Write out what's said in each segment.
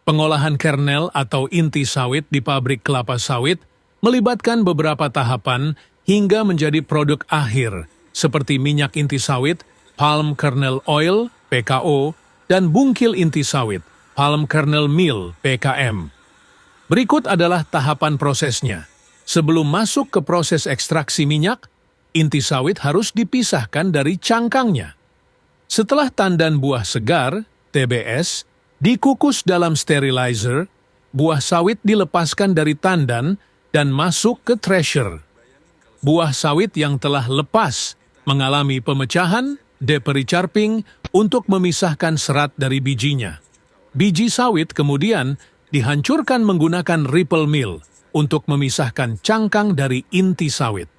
Pengolahan kernel atau inti sawit di pabrik kelapa sawit melibatkan beberapa tahapan hingga menjadi produk akhir, seperti minyak inti sawit, palm kernel oil, PKO, dan bungkil inti sawit, palm kernel meal, PKM. Berikut adalah tahapan prosesnya. Sebelum masuk ke proses ekstraksi minyak, inti sawit harus dipisahkan dari cangkangnya. Setelah tandan buah segar, TBS, dikukus dalam sterilizer, buah sawit dilepaskan dari tandan dan masuk ke thresher. Buah sawit yang telah lepas mengalami pemecahan, depericarping, untuk memisahkan serat dari bijinya. Biji sawit kemudian dihancurkan menggunakan ripple mill untuk memisahkan cangkang dari inti sawit.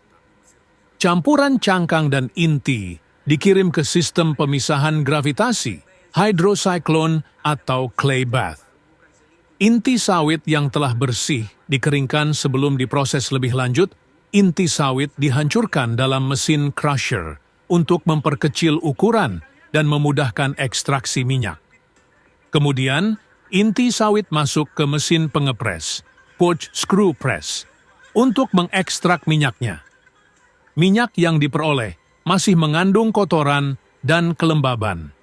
Campuran cangkang dan inti dikirim ke sistem pemisahan gravitasi, hydrocyclone atau clay bath. Inti sawit yang telah bersih dikeringkan sebelum diproses lebih lanjut. Inti sawit dihancurkan dalam mesin crusher untuk memperkecil ukuran dan memudahkan ekstraksi minyak. Kemudian, inti sawit masuk ke mesin pengepres, Push Screw Press, untuk mengekstrak minyaknya. Minyak yang diperoleh masih mengandung kotoran dan kelembaban.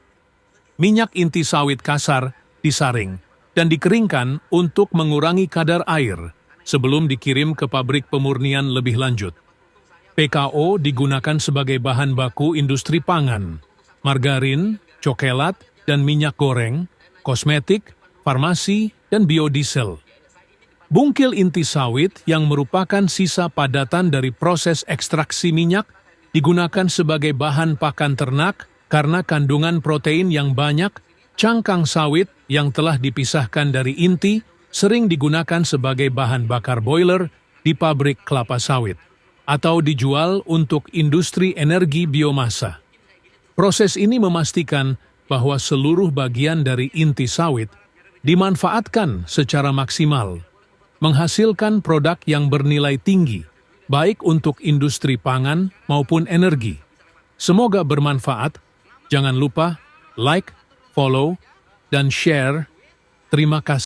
Minyak inti sawit kasar disaring dan dikeringkan untuk mengurangi kadar air sebelum dikirim ke pabrik pemurnian lebih lanjut. PKO digunakan sebagai bahan baku industri pangan, margarin, cokelat, dan minyak goreng, kosmetik, farmasi, dan biodiesel. Bungkil inti sawit yang merupakan sisa padatan dari proses ekstraksi minyak digunakan sebagai bahan pakan ternak karena kandungan protein yang banyak. Cangkang sawit yang telah dipisahkan dari inti sering digunakan sebagai bahan bakar boiler di pabrik kelapa sawit atau dijual untuk industri energi biomasa. Proses ini memastikan bahwa seluruh bagian dari inti sawit dimanfaatkan secara maksimal, menghasilkan produk yang bernilai tinggi, baik untuk industri pangan maupun energi. Semoga bermanfaat. Jangan lupa like, follow, dan share. Terima kasih.